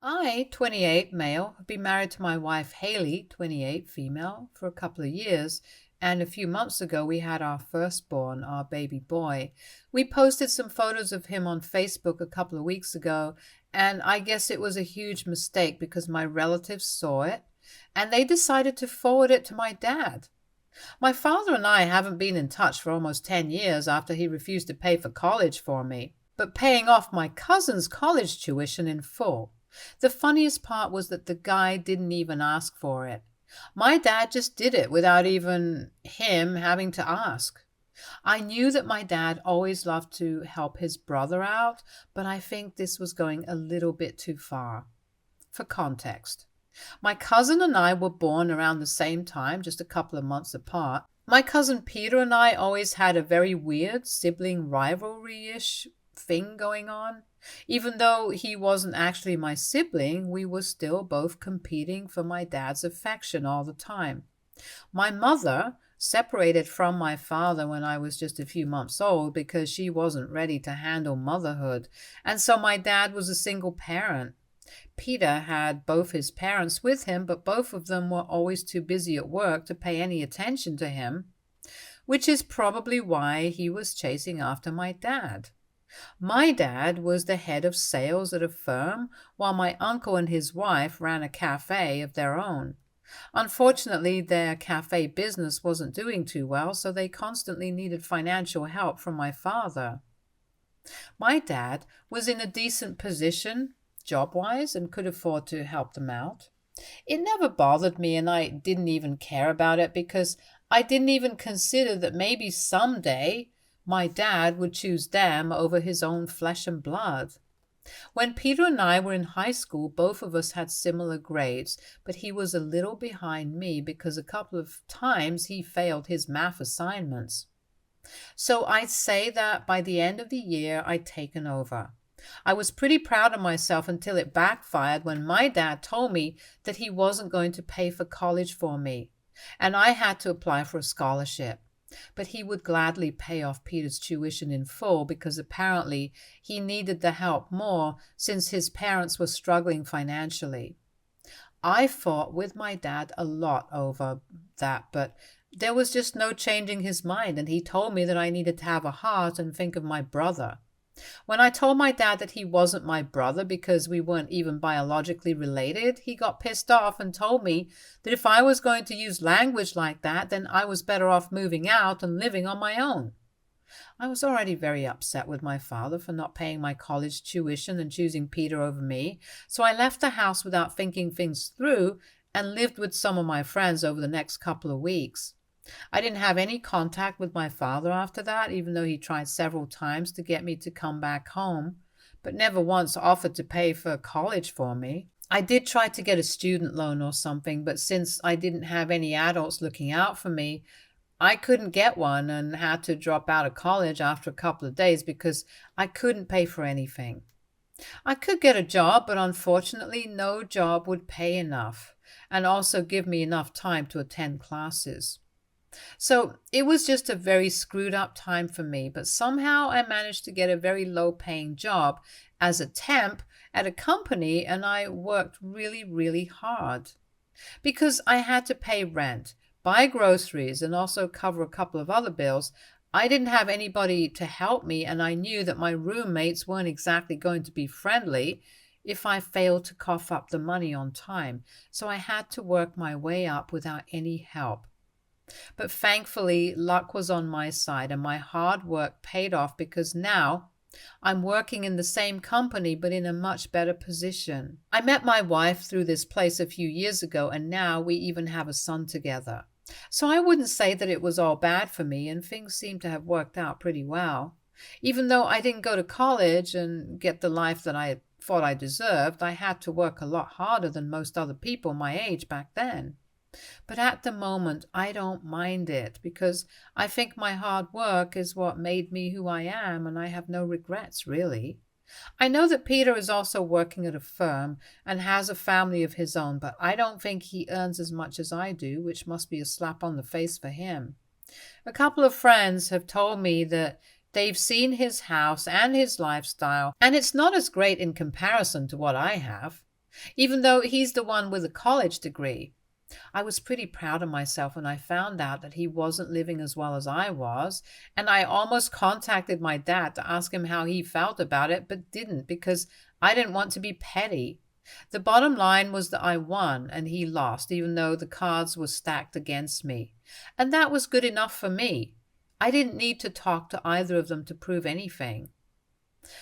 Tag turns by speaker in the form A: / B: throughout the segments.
A: I, 28, male, have been married to my wife Haley, 28, female, for a couple of years, and a few months ago we had our firstborn, our baby boy. We posted some photos of him on Facebook a couple of weeks ago, and I guess it was a huge mistake because my relatives saw it and they decided to forward it to my dad. My father and I haven't been in touch for almost 10 years after he refused to pay for college for me, but paying off my cousin's college tuition in full. The funniest part was that the guy didn't even ask for it. My dad just did it without even him having to ask. I knew that my dad always loved to help his brother out, but I think this was going a little bit too far. For context, my cousin and I were born around the same time, just a couple of months apart. My cousin Peter and I always had a very weird sibling rivalry-ish thing going on. Even though he wasn't actually my sibling, we were still both competing for my dad's affection all the time. My mother separated from my father when I was just a few months old because she wasn't ready to handle motherhood, and so my dad was a single parent. Peter had both his parents with him, but both of them were always too busy at work to pay any attention to him, which is probably why he was chasing after my dad. My dad was the head of sales at a firm, while my uncle and his wife ran a café of their own. Unfortunately, their café business wasn't doing too well, so they constantly needed financial help from my father. My dad was in a decent position, job-wise, and could afford to help them out. It never bothered me, and I didn't even care about it because I didn't even consider that maybe someday my dad would choose them over his own flesh and blood. When Peter and I were in high school, both of us had similar grades, but he was a little behind me because a couple of times he failed his math assignments. So I'd say that by the end of the year, I'd taken over. I was pretty proud of myself until it backfired when my dad told me that he wasn't going to pay for college for me, and I had to apply for a scholarship. But he would gladly pay off Peter's tuition in full because apparently he needed the help more since his parents were struggling financially. I fought with my dad a lot over that, but there was just no changing his mind, and he told me that I needed to have a heart and think of my brother. When I told my dad that he wasn't my brother because we weren't even biologically related, he got pissed off and told me that if I was going to use language like that, then I was better off moving out and living on my own. I was already very upset with my father for not paying my college tuition and choosing Peter over me, so I left the house without thinking things through and lived with some of my friends over the next couple of weeks. I didn't have any contact with my father after that, even though he tried several times to get me to come back home, but never once offered to pay for college for me. I did try to get a student loan or something, but since I didn't have any adults looking out for me, I couldn't get one and had to drop out of college after a couple of days because I couldn't pay for anything. I could get a job, but unfortunately no job would pay enough and also give me enough time to attend classes. So it was just a very screwed up time for me, but somehow I managed to get a very low paying job as a temp at a company, and I worked really, really hard because I had to pay rent, buy groceries, and also cover a couple of other bills. I didn't have anybody to help me, and I knew that my roommates weren't exactly going to be friendly if I failed to cough up the money on time, so I had to work my way up without any help. But thankfully, luck was on my side and my hard work paid off because now I'm working in the same company but in a much better position. I met my wife through this place a few years ago and now we even have a son together. So I wouldn't say that it was all bad for me, and things seem to have worked out pretty well. Even though I didn't go to college and get the life that I thought I deserved, I had to work a lot harder than most other people my age back then. But at the moment, I don't mind it because I think my hard work is what made me who I am, and I have no regrets, really. I know that Peter is also working at a firm and has a family of his own, but I don't think he earns as much as I do, which must be a slap on the face for him. A couple of friends have told me that they've seen his house and his lifestyle, and it's not as great in comparison to what I have. even though he's the one with a college degree. I was pretty proud of myself when I found out that he wasn't living as well as I was, and I almost contacted my dad to ask him how he felt about it, but didn't because I didn't want to be petty. The bottom line was that I won and he lost, even though the cards were stacked against me. And that was good enough for me. I didn't need to talk to either of them to prove anything.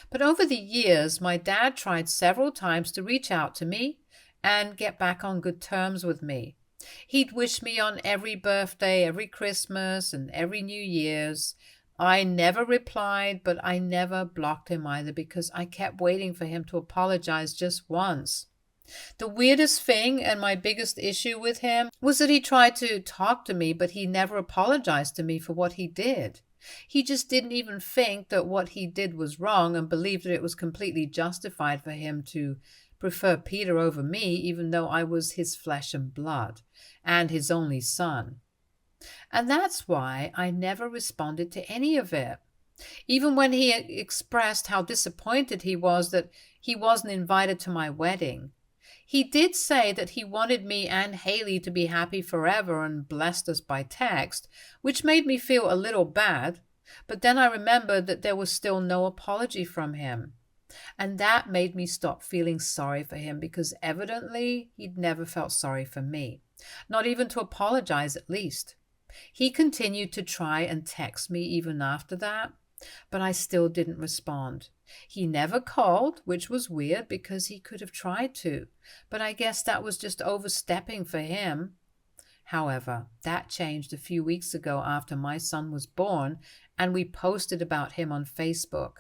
A: But over the years, my dad tried several times to reach out to me and get back on good terms with me. He'd wish me on every birthday, every Christmas, and every New Year's. I never replied, but I never blocked him either because I kept waiting for him to apologize just once. The weirdest thing and my biggest issue with him was that he tried to talk to me, but he never apologized to me for what he did. He just didn't even think that what he did was wrong and believed that it was completely justified for him to prefer Peter over me, even though I was his flesh and blood and his only son. And that's why I never responded to any of it. Even when he expressed how disappointed he was that he wasn't invited to my wedding. He did say that he wanted me and Haley to be happy forever and blessed us by text, which made me feel a little bad, but then I remembered that there was still no apology from him. And that made me stop feeling sorry for him because evidently he'd never felt sorry for me, not even to apologize at least. He continued to try and text me even after that, but I still didn't respond. He never called, which was weird because he could have tried to, but I guess that was just overstepping for him. However, that changed a few weeks ago after my son was born, and we posted about him on Facebook.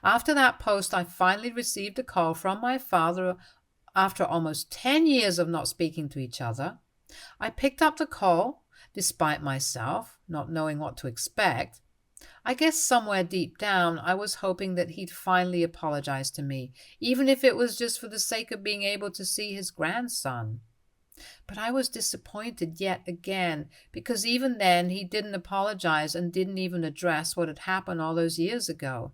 A: After that post, I finally received a call from my father after almost 10 years of not speaking to each other. I picked up the call, despite myself not knowing what to expect. I guess somewhere deep down, I was hoping that he'd finally apologize to me, even if it was just for the sake of being able to see his grandson. But I was disappointed yet again, because even then he didn't apologize and didn't even address what had happened all those years ago.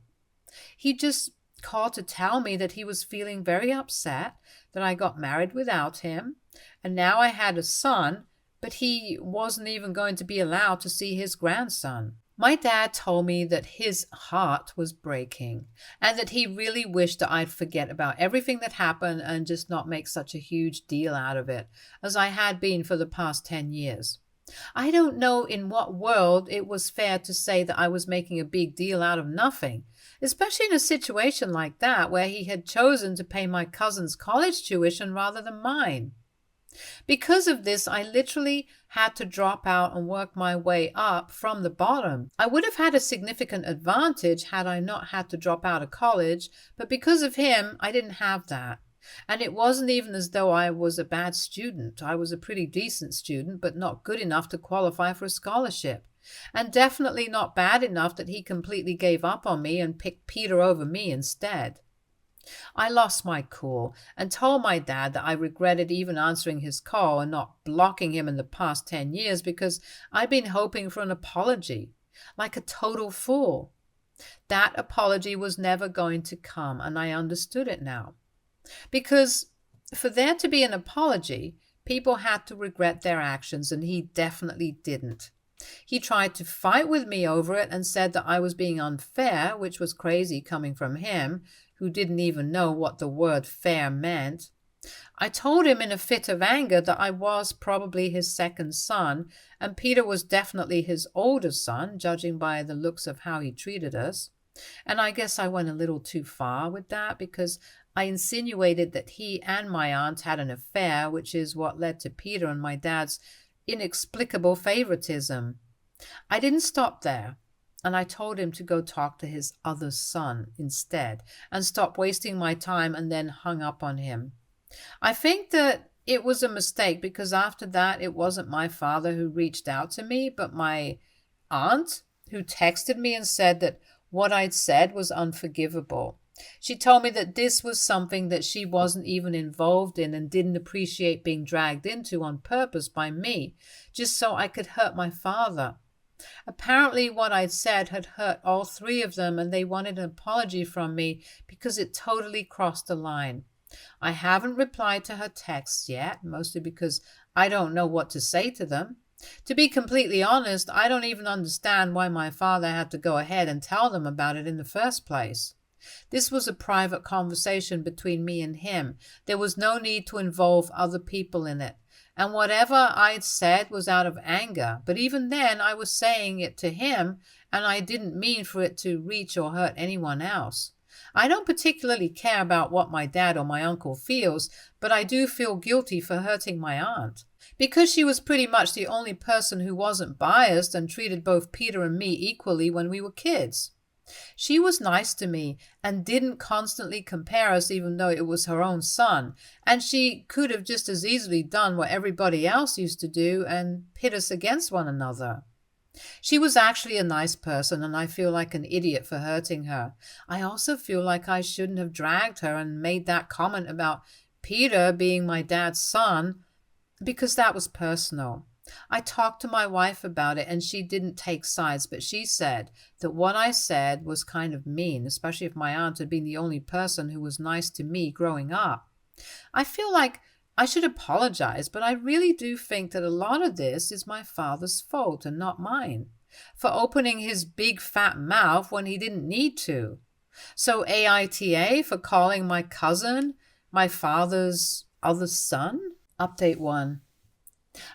A: He just called to tell me that he was feeling very upset that I got married without him, and now I had a son, but he wasn't even going to be allowed to see his grandson. My dad told me that his heart was breaking and that he really wished that I'd forget about everything that happened and just not make such a huge deal out of it, as I had been for the past 10 years. I don't know in what world it was fair to say that I was making a big deal out of nothing, especially in a situation like that where he had chosen to pay my cousin's college tuition rather than mine. Because of this, I literally had to drop out and work my way up from the bottom. I would have had a significant advantage had I not had to drop out of college, but because of him, I didn't have that. And it wasn't even as though I was a bad student. I was a pretty decent student, but not good enough to qualify for a scholarship. And definitely not bad enough that he completely gave up on me and picked Peter over me instead. I lost my cool and told my dad that I regretted even answering his call and not blocking him in the past 10 years because I'd been hoping for an apology, like a total fool. That apology was never going to come, and I understood it now. Because for there to be an apology, people had to regret their actions, and he definitely didn't. He tried to fight with me over it and said that I was being unfair, which was crazy coming from him, who didn't even know what the word fair meant. I told him in a fit of anger that I was probably his second son, and Peter was definitely his older son, judging by the looks of how he treated us. And I guess I went a little too far with that because I insinuated that he and my aunt had an affair, which is what led to Peter and my dad's inexplicable favoritism. I didn't stop there, and I told him to go talk to his other son instead and stop wasting my time, and then hung up on him. I think that it was a mistake because after that it wasn't my father who reached out to me, but my aunt, who texted me and said that what I'd said was unforgivable. She told me that this was something that she wasn't even involved in and didn't appreciate being dragged into on purpose by me, just so I could hurt my father. Apparently what I'd said had hurt all three of them, and they wanted an apology from me because it totally crossed the line. I haven't replied to her texts yet, mostly because I don't know what to say to them. To be completely honest, I don't even understand why my father had to go ahead and tell them about it in the first place. This was a private conversation between me and him. There was no need to involve other people in it. And whatever I'd said was out of anger. But even then, I was saying it to him, and I didn't mean for it to reach or hurt anyone else. I don't particularly care about what my dad or my uncle feels, but I do feel guilty for hurting my aunt. Because she was pretty much the only person who wasn't biased and treated both Peter and me equally when we were kids. She was nice to me and didn't constantly compare us even though it was her own son, and she could have just as easily done what everybody else used to do and pit us against one another. She was actually a nice person, and I feel like an idiot for hurting her. I also feel like I shouldn't have dragged her and made that comment about Peter being my dad's son, because that was personal. I talked to my wife about it, and she didn't take sides, but she said that what I said was kind of mean, especially if my aunt had been the only person who was nice to me growing up. I feel like I should apologize, but I really do think that a lot of this is my father's fault and not mine, for opening his big fat mouth when he didn't need to. So AITA for calling my cousin my father's other son? Update 1.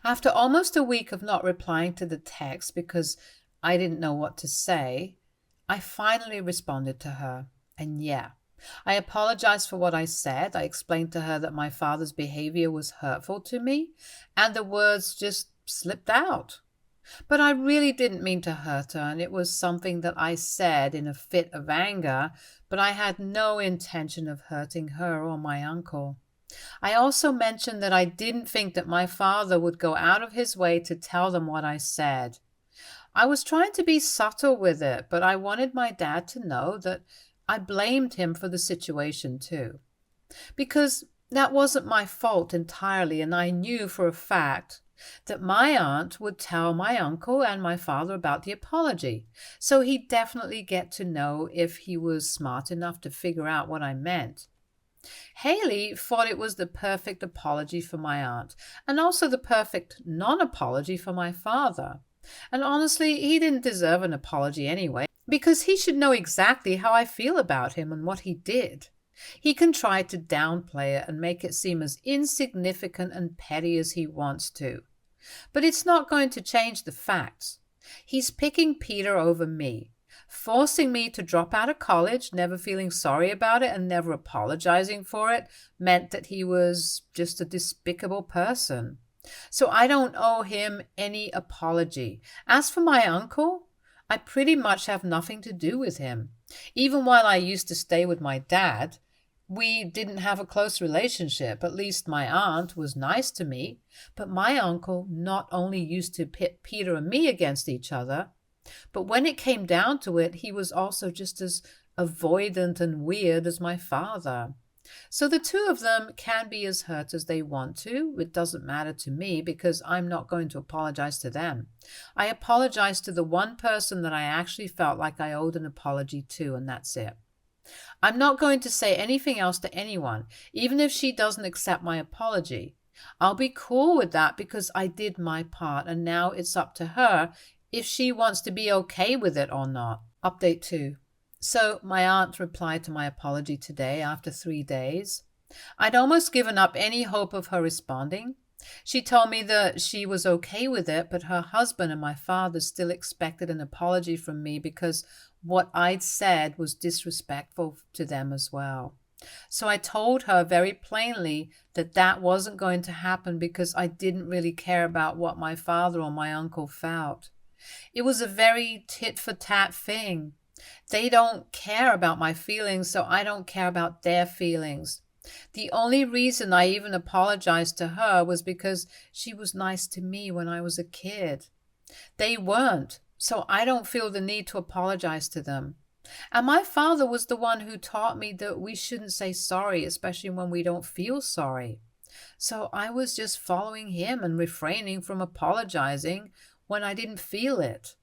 A: After almost a week of not replying to the text because I didn't know what to say, I finally responded to her. And yeah, I apologized for what I said. I explained to her that my father's behavior was hurtful to me, and the words just slipped out. But I really didn't mean to hurt her, and it was something that I said in a fit of anger, but I had no intention of hurting her or my uncle. I also mentioned that I didn't think that my father would go out of his way to tell them what I said. I was trying to be subtle with it, but I wanted my dad to know that I blamed him for the situation too. Because that wasn't my fault entirely, and I knew for a fact that my aunt would tell my uncle and my father about the apology, so he'd definitely get to know if he was smart enough to figure out what I meant. Haley thought it was the perfect apology for my aunt, and also the perfect non-apology for my father. And honestly, he didn't deserve an apology anyway, because he should know exactly how I feel about him and what he did. He can try to downplay it and make it seem as insignificant and petty as he wants to. But it's not going to change the facts. He's picking Peter over me, forcing me to drop out of college, never feeling sorry about it and never apologizing for it, meant that he was just a despicable person. So I don't owe him any apology. As for my uncle, I pretty much have nothing to do with him. Even while I used to stay with my dad, we didn't have a close relationship. At least my aunt was nice to me, but my uncle not only used to pit Peter and me against each other, but when it came down to it, he was also just as avoidant and weird as my father. So the two of them can be as hurt as they want to. It doesn't matter to me because I'm not going to apologize to them. I apologize to the one person that I actually felt like I owed an apology to, and that's it. I'm not going to say anything else to anyone, even if she doesn't accept my apology. I'll be cool with that because I did my part, and now it's up to her if she wants to be okay with it or not. Update 2. So my aunt replied to my apology today after 3 days. I'd almost given up any hope of her responding. She told me that she was okay with it, but her husband and my father still expected an apology from me because what I'd said was disrespectful to them as well. So I told her very plainly that that wasn't going to happen because I didn't really care about what my father or my uncle felt. It was a very tit-for-tat thing. They don't care about my feelings, so I don't care about their feelings. The only reason I even apologized to her was because she was nice to me when I was a kid. They weren't, so I don't feel the need to apologize to them. And my father was the one who taught me that we shouldn't say sorry, especially when we don't feel sorry. So I was just following him and refraining from apologizing when I didn't feel it.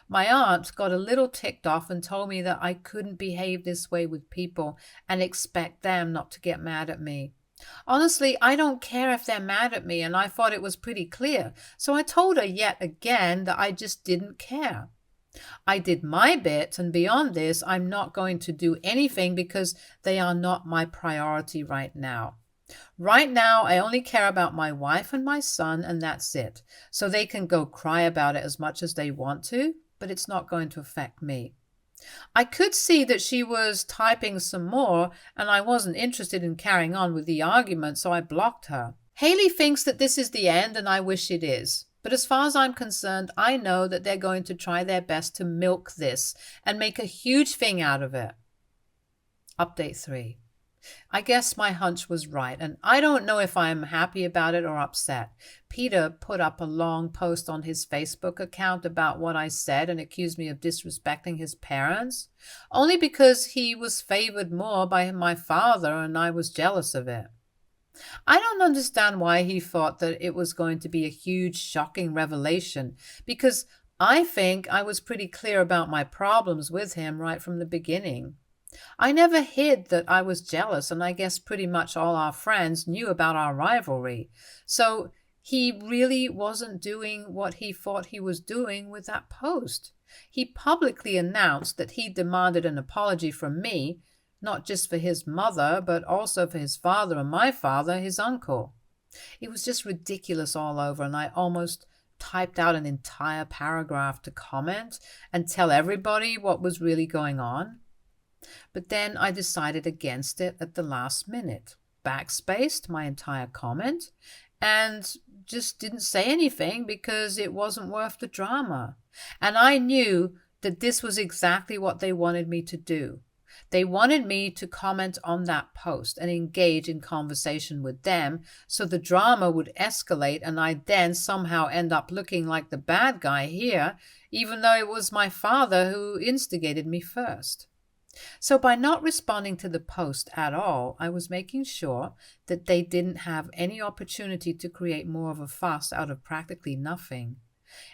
A: My aunt got a little ticked off and told me that I couldn't behave this way with people and expect them not to get mad at me. Honestly, I don't care if they're mad at me, and I thought it was pretty clear, so I told her yet again that I just didn't care. I did my bit, and beyond this, I'm not going to do anything because they are not my priority right now. Right now, I only care about my wife and my son, and that's it. So they can go cry about it as much as they want to, but it's not going to affect me. I could see that she was typing some more, and I wasn't interested in carrying on with the argument, so I blocked her. Haley thinks that this is the end, and I wish it is. But as far as I'm concerned, I know that they're going to try their best to milk this and make a huge thing out of it. Update 3. I guess my hunch was right, and I don't know if I'm happy about it or upset. Peter put up a long post on his Facebook account about what I said and accused me of disrespecting his parents, only because he was favored more by my father and I was jealous of it. I don't understand why he thought that it was going to be a huge, shocking revelation, because I think I was pretty clear about my problems with him right from the beginning. I never hid that I was jealous, and I guess pretty much all our friends knew about our rivalry. So he really wasn't doing what he thought he was doing with that post. He publicly announced that he demanded an apology from me, not just for his mother, but also for his father and my father, his uncle. It was just ridiculous all over, and I almost typed out an entire paragraph to comment and tell everybody what was really going on. But then I decided against it at the last minute, backspaced my entire comment, and just didn't say anything because it wasn't worth the drama. And I knew that this was exactly what they wanted me to do. They wanted me to comment on that post and engage in conversation with them so the drama would escalate and I'd then somehow end up looking like the bad guy here, even though it was my father who instigated me first. So by not responding to the post at all, I was making sure that they didn't have any opportunity to create more of a fuss out of practically nothing.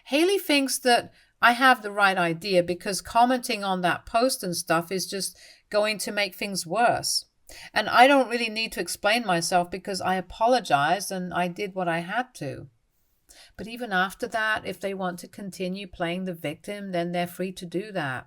A: Haley thinks that I have the right idea because commenting on that post and stuff is just going to make things worse. And I don't really need to explain myself because I apologized and I did what I had to. But even after that, if they want to continue playing the victim, then they're free to do that,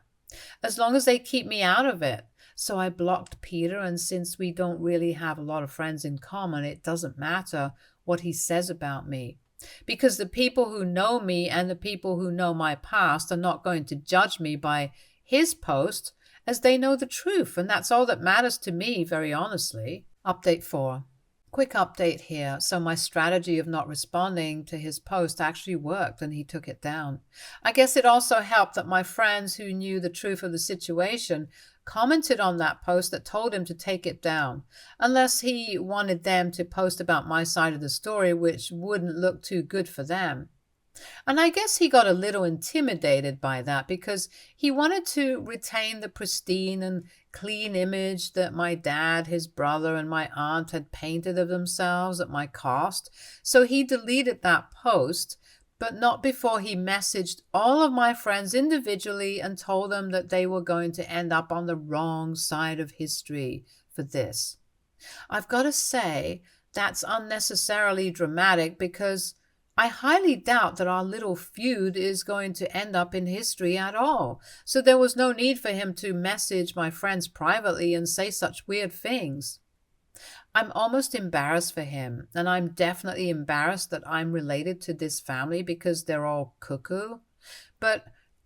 A: as long as they keep me out of it. So I blocked Peter, and since we don't really have a lot of friends in common, it doesn't matter what he says about me. Because the people who know me and the people who know my past are not going to judge me by his post, as they know the truth, and that's all that matters to me, very honestly. Update 4. Quick update here. So my strategy of not responding to his post actually worked and he took it down. I guess it also helped that my friends who knew the truth of the situation commented on that post that told him to take it down, unless he wanted them to post about my side of the story, which wouldn't look too good for them. And I guess he got a little intimidated by that because he wanted to retain the pristine and clean image that my dad, his brother, and my aunt had painted of themselves at my cost. So he deleted that post, but not before he messaged all of my friends individually and told them that they were going to end up on the wrong side of history for this. I've got to say, that's unnecessarily dramatic because I highly doubt that our little feud is going to end up in history at all. So there was no need for him to message my friends privately and say such weird things. I'm almost embarrassed for him, and I'm definitely embarrassed that I'm related to this family because they're all cuckoo. But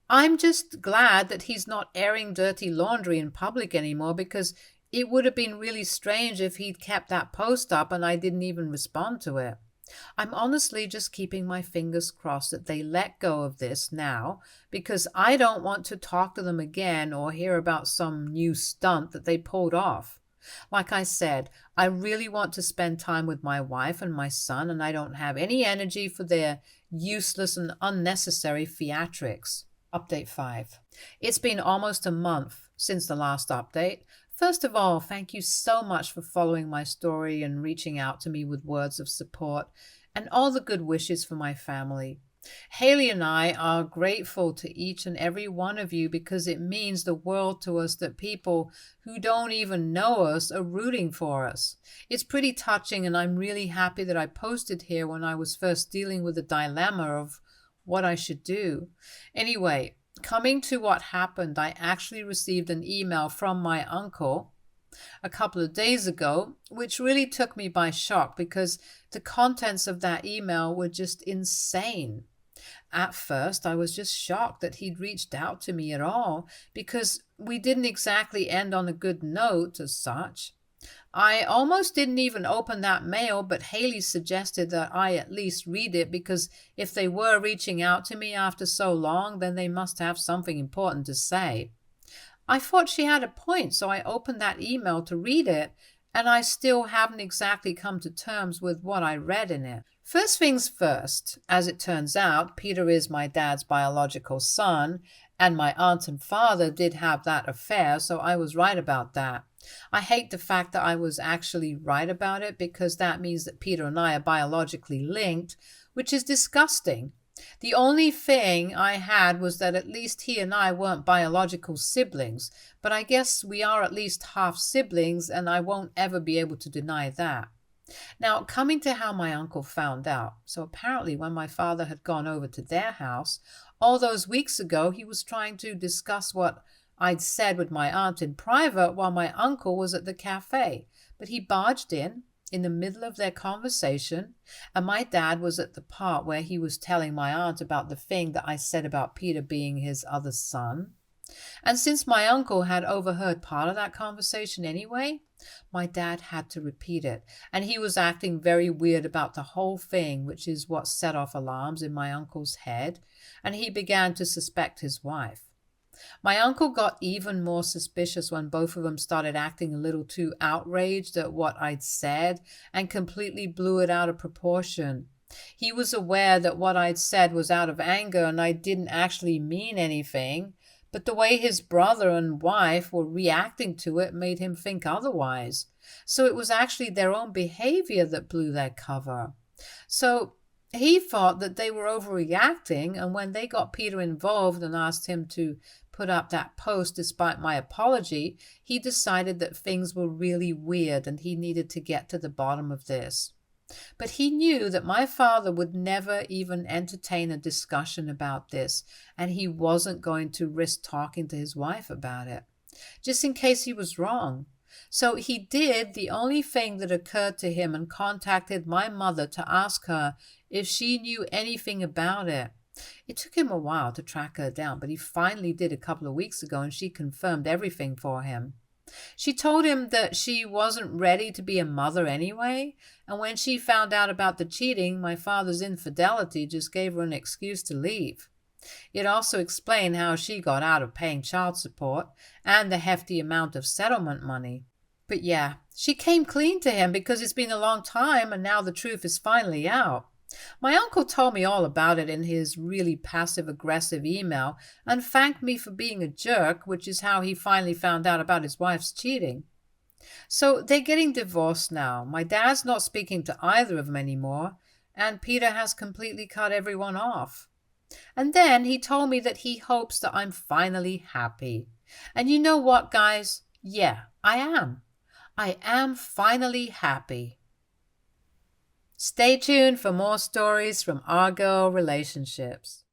A: I'm just glad that he's not airing dirty laundry in public anymore, because it would have been really strange if he'd kept that post up and I didn't even respond to it. I'm honestly just keeping my fingers crossed that they let go of this now, because I don't want to talk to them again or hear about some new stunt that they pulled off. Like I said, I really want to spend time with my wife and my son, and I don't have any energy for their useless and unnecessary theatrics. Update 5. It's been almost a month since the last update. First of all, thank you so much for following my story and reaching out to me with words of support and all the good wishes for my family. Haley and I are grateful to each and every one of you because it means the world to us that people who don't even know us are rooting for us. It's pretty touching, and I'm really happy that I posted here when I was first dealing with the dilemma of what I should do. Anyway, coming to what happened, I actually received an email from my uncle a couple of days ago, which really took me by shock because the contents of that email were just insane. At first, I was just shocked that he'd reached out to me at all because we didn't exactly end on a good note as such. I almost didn't even open that mail, but Haley suggested that I at least read it because if they were reaching out to me after so long, then they must have something important to say. I thought she had a point, so I opened that email to read it, and I still haven't exactly come to terms with what I read in it. First things first, as it turns out, Peter is my dad's biological son, and my aunt and father did have that affair, so I was right about that. I hate the fact that I was actually right about it because that means that Peter and I are biologically linked, which is disgusting. The only thing I had was that at least he and I weren't biological siblings, but I guess we are at least half siblings, and I won't ever be able to deny that. Now, coming to how my uncle found out. So apparently when my father had gone over to their house, all those weeks ago, he was trying to discuss what I'd said with my aunt in private while my uncle was at the cafe. But he barged in the middle of their conversation, and my dad was at the part where he was telling my aunt about the thing that I said about Peter being his other son. And since my uncle had overheard part of that conversation anyway, my dad had to repeat it, and he was acting very weird about the whole thing, which is what set off alarms in my uncle's head, and he began to suspect his wife. My uncle got even more suspicious when both of them started acting a little too outraged at what I'd said and completely blew it out of proportion. He was aware that what I'd said was out of anger and I didn't actually mean anything, but the way his brother and wife were reacting to it made him think otherwise. So it was actually their own behavior that blew their cover. So he thought that they were overreacting, and when they got Peter involved and asked him to put up that post despite my apology, he decided that things were really weird and he needed to get to the bottom of this. But he knew that my father would never even entertain a discussion about this, and he wasn't going to risk talking to his wife about it, just in case he was wrong. So he did the only thing that occurred to him and contacted my mother to ask her if she knew anything about it. It took him a while to track her down, but he finally did a couple of weeks ago, and she confirmed everything for him. She told him that she wasn't ready to be a mother anyway, and when she found out about the cheating, my father's infidelity just gave her an excuse to leave. It also explained how she got out of paying child support and the hefty amount of settlement money. But yeah, she came clean to him because it's been a long time and now the truth is finally out. My uncle told me all about it in his really passive-aggressive email and thanked me for being a jerk, which is how he finally found out about his wife's cheating. So they're getting divorced now. My dad's not speaking to either of them anymore, and Peter has completely cut everyone off. And then he told me that he hopes that I'm finally happy. And you know what, guys? Yeah, I am. I am finally happy. Stay tuned for more stories from our girl relationships.